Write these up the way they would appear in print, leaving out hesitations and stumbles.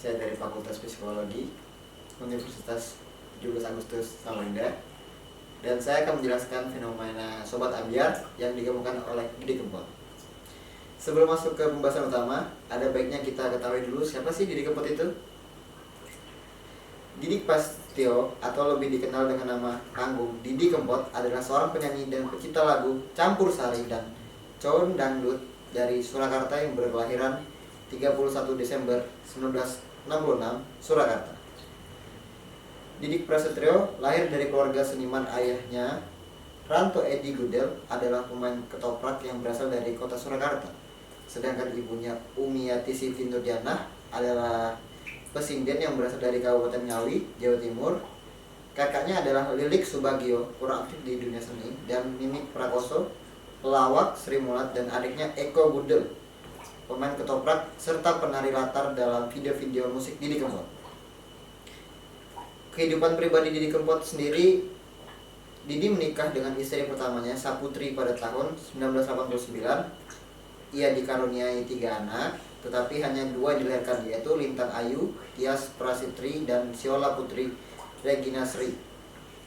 Saya dari Fakultas Psikologi Universitas 17 Agustus Samarinda, dan saya akan menjelaskan fenomena Sobat Ambyar yang digabungkan oleh Didi Kempot. Sebelum masuk ke pembahasan utama, ada baiknya kita ketahui dulu siapa sih Didi Kempot itu. Didi Pastio atau lebih dikenal dengan nama panggung Didi Kempot adalah seorang penyanyi dan pencipta lagu campur sari dan con dangdut dari Surakarta yang berkelahiran 31 Desember 1966, Surakarta. Didik Prasetyo lahir dari keluarga seniman. Ayahnya, Ranto Edi Gudel, adalah pemain ketoprak yang berasal dari kota Surakarta. Sedangkan ibunya, Umiati Siti Nurjanah, adalah pesinden yang berasal dari Kabupaten Ngawi, Jawa Timur. Kakaknya adalah Lilik Subagio, kurang aktif di dunia seni, dan Mimik Prakoso, pelawak Sri Mulat, dan adiknya Eko Gudel, pemain ketoprak serta penari latar dalam video-video musik Didi Kempot. Kehidupan pribadi Didi Kempot sendiri, Didi menikah dengan istri pertamanya, Saputri, pada tahun 1989. Ia dikaruniai 3 anak, tetapi hanya 2 dilahirkan, yaitu Lintang Ayu, Tias Prasitri, dan Siola Putri Regina Sri.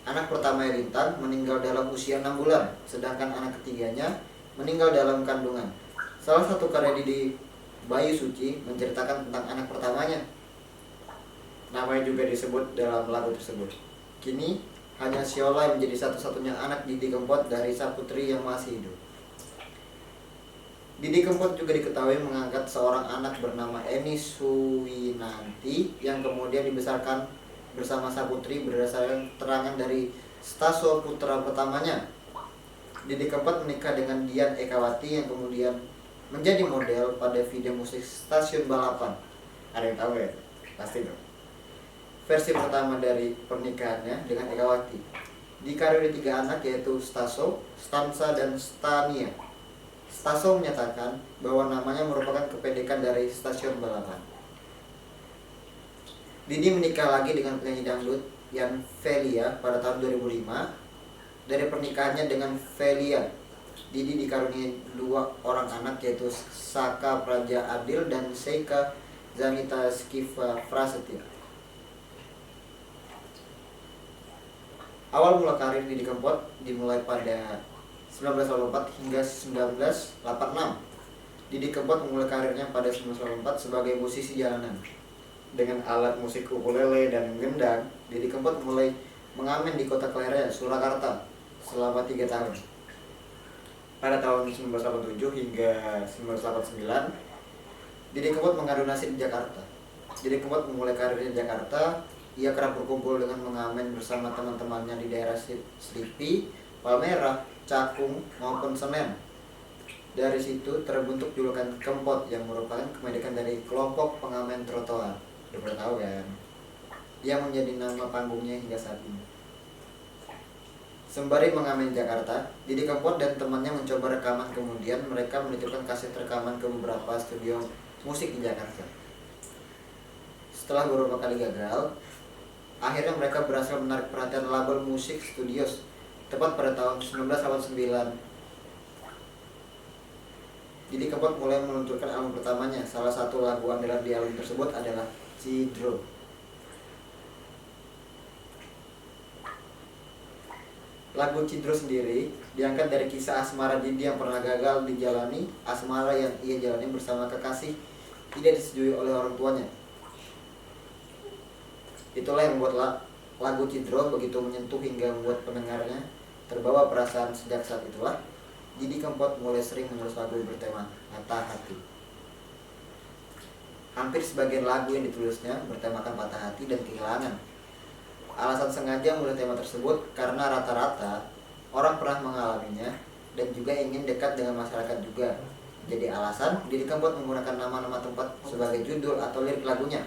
Anak pertama Lintang meninggal dalam usia 6 bulan, sedangkan anak ketiganya meninggal dalam kandungan. Salah satu karya Didi, Bayu Suci, menceritakan tentang anak pertamanya. Namanya juga disebut dalam lagu tersebut. Kini hanya Siola yang menjadi satu-satunya anak Didi Kempot dari Saputri yang masih hidup. Didi Kempot juga diketahui mengangkat seorang anak bernama Eni Suwinanti yang kemudian dibesarkan bersama Saputri berdasarkan keterangan dari Staso putra pertamanya. Didi Kempot menikah dengan Dian Ekawati yang kemudian menjadi model pada video musik Stasiun Balapan. Ada yang tahu ya? Pasti dong. Versi pertama dari pernikahannya dengan Ekawati. Dikaruniai 3 anak, yaitu Staso, Stansa, dan Stania. Staso menyatakan bahwa namanya merupakan kependekan dari Stasiun Balapan. Didi menikah lagi dengan penyanyi dangdut Yan Velia pada tahun 2005. Dari pernikahannya dengan Velia, Didi dikaruniai 2 orang anak, yaitu Saka Praja Adil dan Seika Zanita Skiva Prasetya. Awal mula karir Didi Kempot dimulai pada 1984 hingga 1986. Didi Kempot memulai karirnya pada 1984 sebagai musisi jalanan. Dengan alat musik ukulele dan gendang, Didi Kempot mulai mengamen di kota kelahirannya, Surakarta, selama 3 tahun. Pada tahun 1987 hingga 1989, Didi Kempot mengadu nasib di Jakarta. Didi Kempot memulai karirnya di Jakarta. Ia kerap berkumpul dengan mengamen bersama teman-temannya di daerah Selipi, Palmerah, Cakung, maupun Senen. Dari situ terbentuk julukan Kempot yang merupakan kependekan dari kelompok pengamen trotoar. Udah pernah tahu kan? Yang menjadi nama panggungnya hingga saat ini. Sembari mengamen Jakarta, Didi Kempot dan temannya mencoba rekaman, kemudian mereka menitipkan kaset rekaman ke beberapa studio musik di Jakarta. Setelah beberapa kali gagal, akhirnya mereka berhasil menarik perhatian label musik Studios. Tepat pada tahun 1989, Didi Kempot mulai meluncurkan album pertamanya. Salah satu lagu andalan di album tersebut adalah Cidro. Lagu Cidro sendiri diangkat dari kisah asmara Didi yang pernah gagal dijalani. Asmara yang ia jalani bersama kekasih tidak disetujui oleh orang tuanya. Itulah yang membuat lagu Cidro begitu menyentuh hingga membuat pendengarnya terbawa perasaan. Sejak saat itulah Didi Kempot mulai sering menulis lagu bertema patah hati. Hampir sebagian lagu yang ditulisnya bertemakan patah hati dan kehilangan. Alasan sengaja memilih tema tersebut karena rata-rata orang pernah mengalaminya dan juga ingin dekat dengan masyarakat juga. Jadi alasan Didi Kempot menggunakan nama-nama tempat sebagai judul atau lirik lagunya.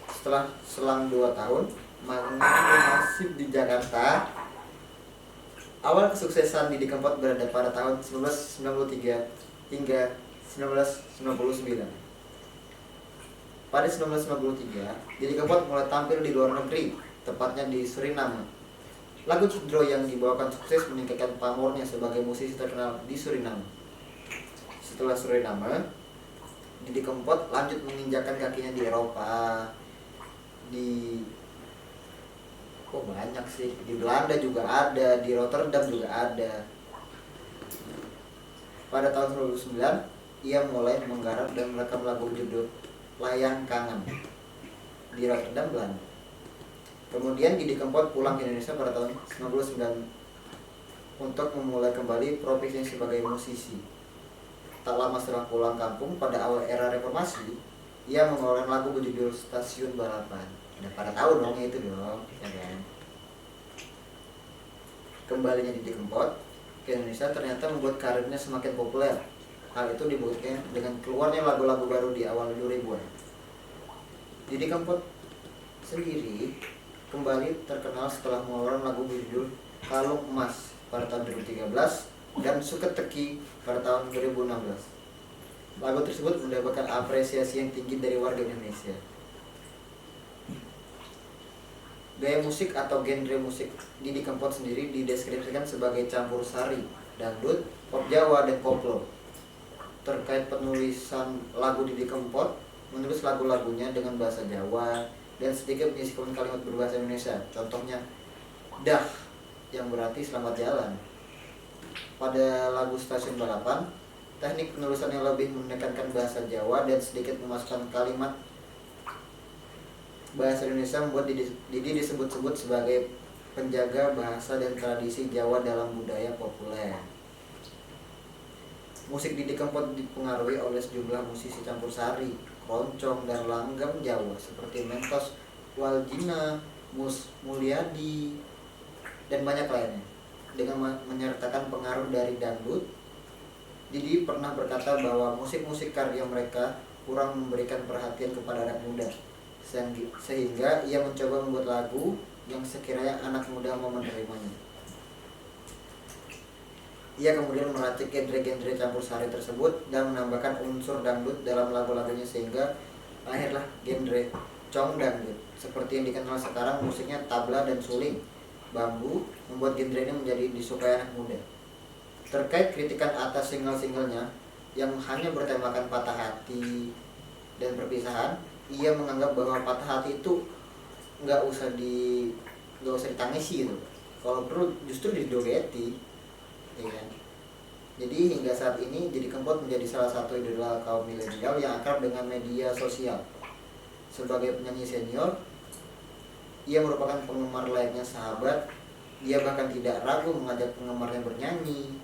Setelah selang 2 tahun nasib di Jakarta, awal kesuksesan Didi Kempot berada pada tahun 1993 hingga 1999. Pada 1993, Didi Kempot mulai tampil di luar negeri, tepatnya di Suriname. Lagu Cidro yang dibawakan sukses meningkatkan pamornya sebagai musisi terkenal di Suriname. Setelah Suriname, Didi Kempot lanjut menginjakan kakinya di Eropa, di banyak sih, di Belanda juga ada, di Rotterdam juga ada. Pada tahun 2009 ia mulai menggarap dan merekam lagu judul Layang Kangen di Rotterdam, Belanda. Kemudian Didi Kempot pulang ke Indonesia pada tahun 1999 untuk memulai kembali profesinya sebagai musisi. Tak lama setelah pulang kampung pada awal era reformasi, ia mengeluarkan lagu berjudul Stasiun Balapan. Udah pada tahu dong itu dong, ya kan? Kembalinya Didi Kempot ke Indonesia ternyata membuat karirnya semakin populer. Hal itu dibuktikan dengan keluarnya lagu-lagu baru di awal 2000-an. Didi Kempot sendiri kembali terkenal setelah mengeluarkan lagu berjudul Kalung Emas pada tahun 2013 dan Suket Teki pada tahun 2016. Lagu tersebut mendapatkan apresiasi yang tinggi dari warga Indonesia. Gaya musik atau genre musik Didi Kempot sendiri dideskripsikan sebagai campur sari, dangdut, pop Jawa, dan koplo. Terkait penulisan lagu, Didi Kempot menulis lagu-lagunya dengan bahasa Jawa dan sedikit menyisipkan kalimat berbahasa Indonesia. Contohnya, dah, yang berarti selamat jalan. Pada lagu Stasiun Balapan, teknik penulisannya lebih menekankan bahasa Jawa dan sedikit memasukkan kalimat bahasa Indonesia, membuat Didi disebut-sebut sebagai penjaga bahasa dan tradisi Jawa dalam budaya populer. Musik Didi Kempot dipengaruhi oleh sejumlah musisi campur sari, keroncong, dan langgam Jawa seperti Mentos Waljina, Mus Mulyadi, dan banyak lainnya. Dengan menyertakan pengaruh dari dangdut, Didi pernah berkata bahwa musik-musik karya mereka kurang memberikan perhatian kepada anak muda, sehingga ia mencoba membuat lagu yang sekiranya anak muda mau menerimanya. Ia kemudian meracik genre-genre campur sari tersebut dan menambahkan unsur dangdut dalam lagu-lagunya sehingga lahirlah genre cong dangdut seperti yang dikenal sekarang. Musiknya tabla dan suling bambu membuat genre ini menjadi disukai anak muda. Terkait kritikan atas single-singlenya yang hanya bertemakan patah hati dan perpisahan, ia menganggap bahwa patah hati itu nggak usah ditangisi gitu. Kalau perlu justru didogeti, ya kan? Jadi hingga saat ini Didi Kempot menjadi salah satu idola kaum milenial yang akrab dengan media sosial. Sebagai penyanyi senior, ia merupakan penggemar layaknya sahabat. Dia bahkan tidak ragu mengajak penggemarnya bernyanyi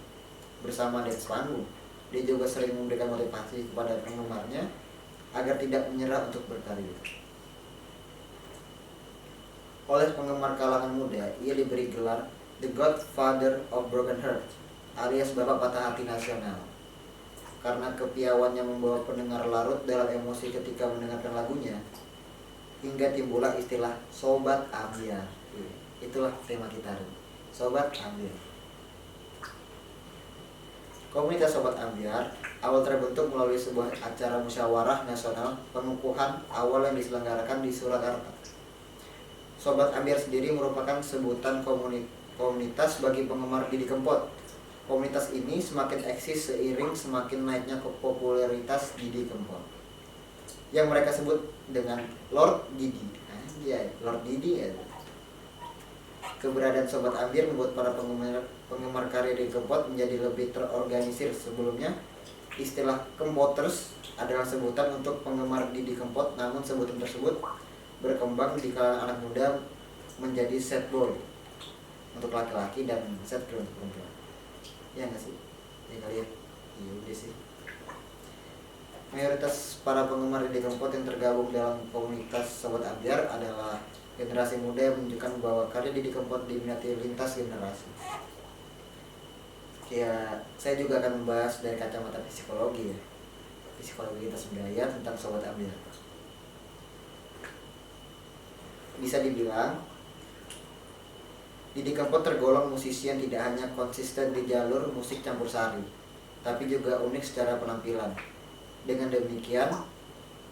bersama di panggung. Dia juga sering memberikan motivasi kepada penggemarnya agar tidak menyerah untuk berkarya. Oleh penggemar kalangan muda, ia diberi gelar The Godfather of Broken Heart, alias Bapak Patah Hati Nasional, karena kepiawaiannya membawa pendengar larut dalam emosi ketika mendengarkan lagunya, hingga timbullah istilah Sobat Ambyar. Itulah tema kita hari ini, Sobat Ambyar. Komunitas Sobat Ambyar awal terbentuk melalui sebuah acara musyawarah nasional pengukuhan awal yang diselenggarakan di Surakarta. Sobat Ambyar sendiri merupakan sebutan komunitas bagi penggemar Didi Kempot. Komunitas ini semakin eksis seiring semakin naiknya popularitas Didi Kempot, yang mereka sebut dengan Lord Didi. Lord Didi ya. Keberadaan Sobat Ambyar membuat para penggemar karya Didi Kempot menjadi lebih terorganisir. Sebelumnya, istilah Kempoters adalah sebutan untuk penggemar Didi Kempot, namun sebutan tersebut berkembang di kalangan anak muda menjadi sad boy untuk laki-laki dan sad girl untuk perempuan. Ya nggak sih? Ya kali ya? Ya udah sih. Mayoritas para penggemar Didi Kempot yang tergabung dalam komunitas Sobat Ambyar adalah generasi muda yang menunjukkan bahwa karya Didi Kempot diminati lintas generasi. Ya, saya juga akan membahas dari kacamata psikologi ya, psikologi lintas budaya tentang Sobat Ambyar. Bisa dibilang Didi Kempot tergolong musisi yang tidak hanya konsisten di jalur musik campur sari, tapi juga unik secara penampilan. Dengan demikian,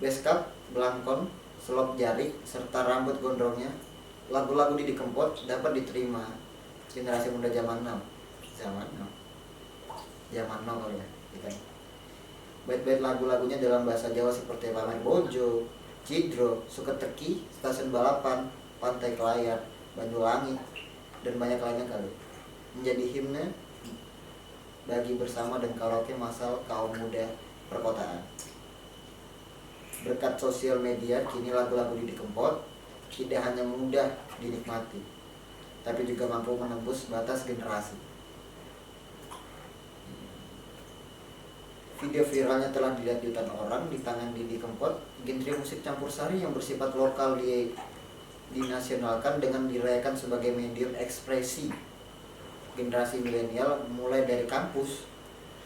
beskap, belangkon, selop jari, serta rambut gondrongnya, lagu-lagu Didi Kempot dapat diterima generasi muda zaman now kali ya, gitu. Bait-bait lagu-lagunya dalam bahasa Jawa seperti Pamer Bojo, Cidro, Suketeki, Stasiun Balapan, Pantai Kelayar, Banyulangit, dan banyak lainnya kali, menjadi himne bagi bersama dan karaoke masal kaum muda perkotaan. Berkat sosial media, kini lagu-lagu Didi Kempot tidak hanya mudah dinikmati, tapi juga mampu menembus batas generasi. Video viralnya telah dilihat jutaan orang di tangan Didi Kempot. Genre musik campur sari yang bersifat lokal dinasionalkan dengan dirayakan sebagai medium ekspresi generasi milenial, mulai dari kampus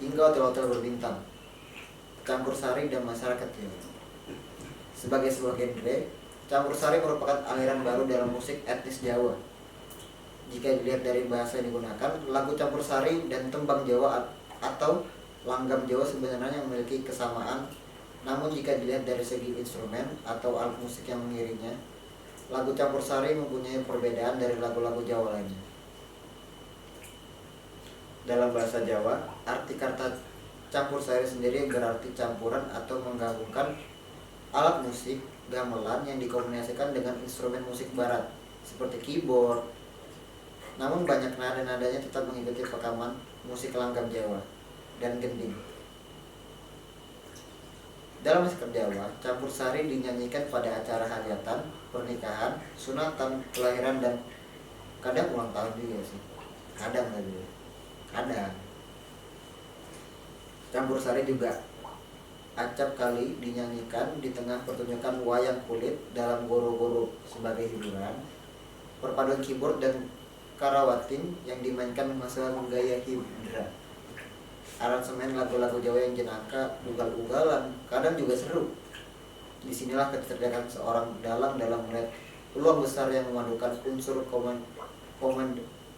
hingga hotel-hotel berbintang, campur sari dan masyarakat Jawa. Sebagai sebuah genre, campur sari merupakan aliran baru dalam musik etnis Jawa. Jika dilihat dari bahasa yang digunakan, lagu campur sari dan tembang Jawa atau langgam Jawa sebenarnya memiliki kesamaan, namun jika dilihat dari segi instrumen atau alat musik yang mengiringnya, lagu campur sari mempunyai perbedaan dari lagu-lagu Jawa lainnya. Dalam bahasa Jawa, arti kata campur sari sendiri berarti campuran atau menggabungkan alat musik gamelan yang dikombinasikan dengan instrumen musik barat seperti keyboard. Namun banyak nada-nadanya tetap mengikuti pekaman musik langgam Jawa dan gending. Dalam masyarakat Jawa, campur sari dinyanyikan pada acara hajatan, pernikahan, sunatan, kelahiran, dan kadang ulang tahun juga sih. Kadang. Campur sari juga acap kali dinyanyikan di tengah pertunjukan wayang kulit dalam goro-goro sebagai hiburan. Perpaduan keyboard dan karawating yang dimainkan menghasilkan gaya hibra. Aransemen lagu-lagu Jawa yang jenaka, ugal-ugalan, kadang juga seru. Disinilah kecerdasan seorang dalang dalam melihat peluang besar yang memadukan unsur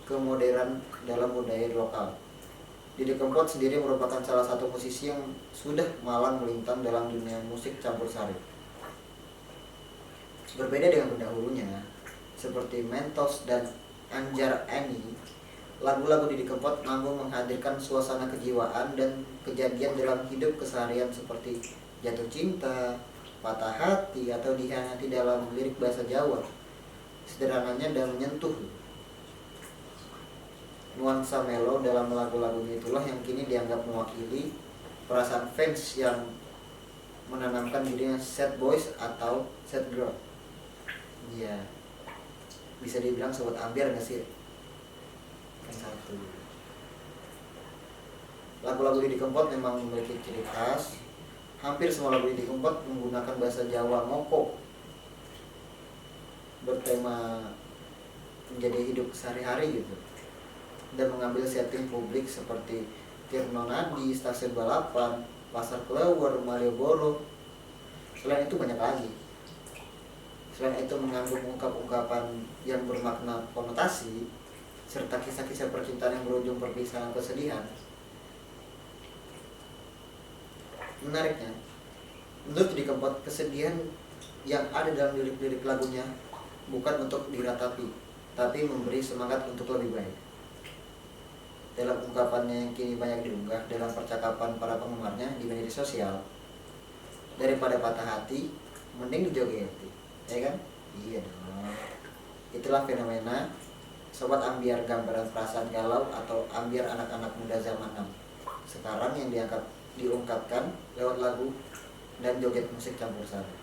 kemodernan dalam budaya lokal. Didi Kempot sendiri merupakan salah satu musisi yang sudah malang melintang dalam dunia musik campur sari. Berbeda dengan pendahulunya, seperti Mentos dan Anjar Eni, lagu-lagu Didi Kempot mampu menghadirkan suasana kejiwaan dan kejadian dalam hidup keseharian seperti jatuh cinta, patah hati, atau dikhianati dalam lirik bahasa Jawa. Sederhananya dan menyentuh. Nuansa melo dalam lagu-lagunya itulah yang kini dianggap mewakili perasaan fans yang menanamkan dirinya sad boys atau sad girl. Ya, bisa dibilang sobat ambiar nggak sih? Satu. Lagu-lagu Didi Kempot memang memiliki ciri khas. Hampir semua lagu Didi Kempot menggunakan bahasa Jawa ngoko, bertema menjadi hidup sehari-hari gitu, dan mengambil setting publik seperti Tirno Nadi, Stasiun Balapan, Pasar Klewer, Malioboro. Selain itu banyak lagi. Selain itu mengandung ungkapan yang bermakna konotasi serta kisah-kisah percintaan yang berujung perpisahan kesedihan. Menariknya, menurut Didi Kempot, kesedihan yang ada dalam lirik-lirik lagunya bukan untuk diratapi, tapi memberi semangat untuk lebih baik. Dalam ungkapannya yang kini banyak diunggah dalam percakapan para penggemarnya di media sosial, daripada patah hati, mending dijogeti, ya kan? Iya dong. Itulah fenomena Sobat Ambiar gambaran perasaan galau atau ambiar anak-anak muda zaman now sekarang yang diungkapkan lewat lagu dan joget musik campur sari.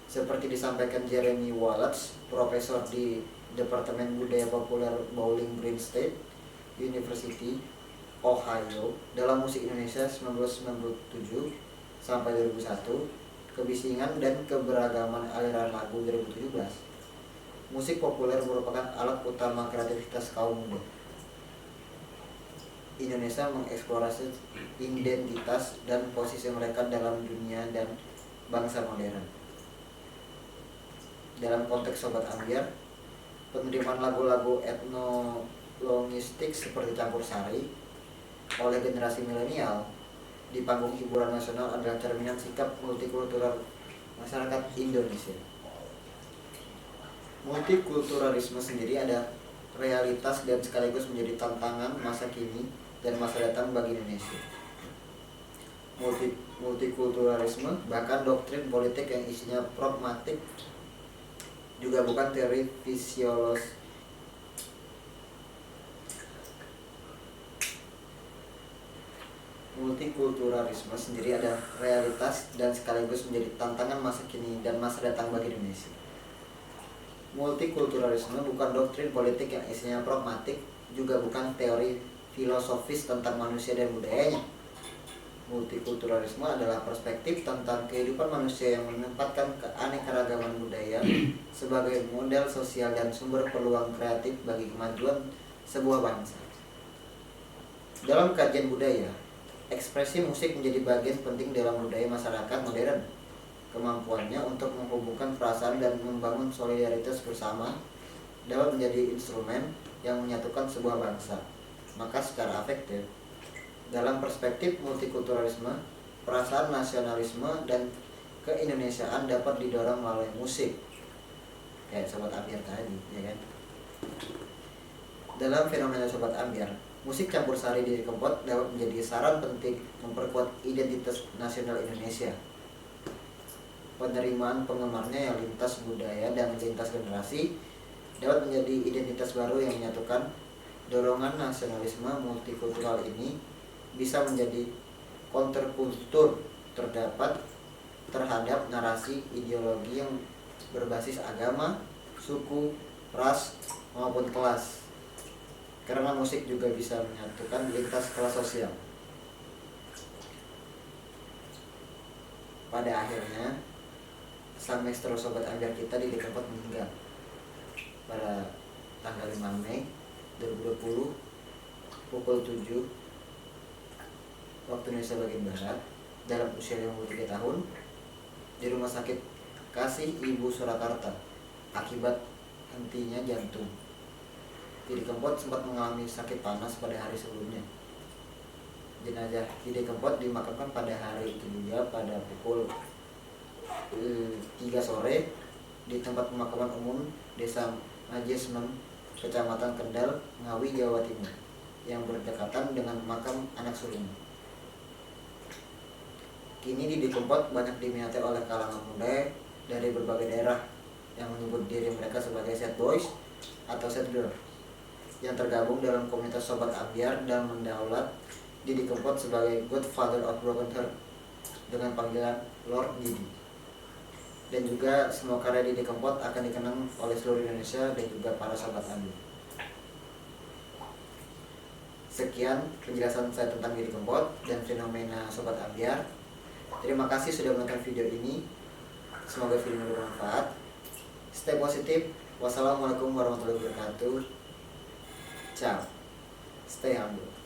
Seperti disampaikan Jeremy Wallace, profesor di Departemen Budaya Populer Bowling Green State University, Ohio, dalam musik Indonesia 1997 sampai 2001, kebisingan dan keberagaman aliran lagu 2017. Musik populer merupakan alat utama kreativitas kaum muda. Indonesia mengeksplorasi identitas dan posisi mereka dalam dunia dan bangsa modern. Dalam konteks Sobat Ambiar, penerimaan lagu-lagu etnologistik seperti campur sari oleh generasi milenial di panggung hiburan nasional adalah cerminan sikap multikultural masyarakat Indonesia. Multikulturalisme sendiri ada realitas dan sekaligus menjadi tantangan masa kini dan masa datang bagi Indonesia. multikulturalisme, bahkan doktrin politik yang isinya pragmatik, juga bukan teori fisiologis. Multikulturalisme sendiri adalah realitas dan sekaligus menjadi tantangan masa kini dan masa datang bagi Indonesia. Multikulturalisme bukan doktrin politik yang isinya pragmatik, juga bukan teori filosofis tentang manusia dan budayanya. Multikulturalisme adalah perspektif tentang kehidupan manusia yang menempatkan keanekaragaman budaya sebagai model sosial dan sumber peluang kreatif bagi kemajuan sebuah bangsa. Dalam kajian budaya, ekspresi musik menjadi bagian penting dalam budaya masyarakat modern. Kemampuannya untuk menghubungkan perasaan dan membangun solidaritas bersama dapat menjadi instrumen yang menyatukan sebuah bangsa. Maka secara afektif, dalam perspektif multikulturalisme, perasaan nasionalisme dan keindonesiaan dapat didorong melalui musik. Kayak Sobat Ambyar tadi, ya kan? Dalam fenomena Sobat Ambyar, musik campur sari Didi Kempot dapat menjadi saran penting memperkuat identitas nasional Indonesia. Penerimaan penggemarnya yang lintas budaya dan lintas generasi dapat menjadi identitas baru yang menyatukan. Dorongan nasionalisme multikultural ini bisa menjadi counterkultur terhadap narasi ideologi yang berbasis agama, suku, ras, maupun kelas. Karena musik juga bisa menyatukan lintas kelas sosial. Pada akhirnya, sang maestro Sobat Ambyar kita Didi Kempot meninggal pada tanggal 5 Mei 2020 pukul 7 waktu Indonesia bagian Barat dalam usia 53 tahun di Rumah Sakit Kasih Ibu Surakarta akibat hentinya jantung. Didi Kempot sempat mengalami sakit panas pada hari sebelumnya. Jenazah Didi Kempot dimakamkan pada hari itu juga pada pukul 3 sore di tempat pemakaman umum Desa Majesmen, Kecamatan Kendal, Ngawi, Jawa Timur, yang berdekatan dengan makam anak sulungnya. Kini Didi Kempot banyak diminati oleh kalangan muda dari berbagai daerah yang menyebut diri mereka sebagai sad boys atau sad girl, yang tergabung dalam komunitas Sobat Ambyar dan mendaulat Didi Kempot sebagai Godfather of Broken Heart dengan panggilan Lord Didi. Dan juga semua karya Didi Kempot akan dikenang oleh seluruh Indonesia dan juga para Sobat Ambyar. Sekian penjelasan saya tentang Didi Kempot dan fenomena Sobat Ambyar. Terima kasih sudah menonton video ini. Semoga video ini bermanfaat. Stay positif. Wassalamualaikum warahmatullahi wabarakatuh. Ciao. Stay humble.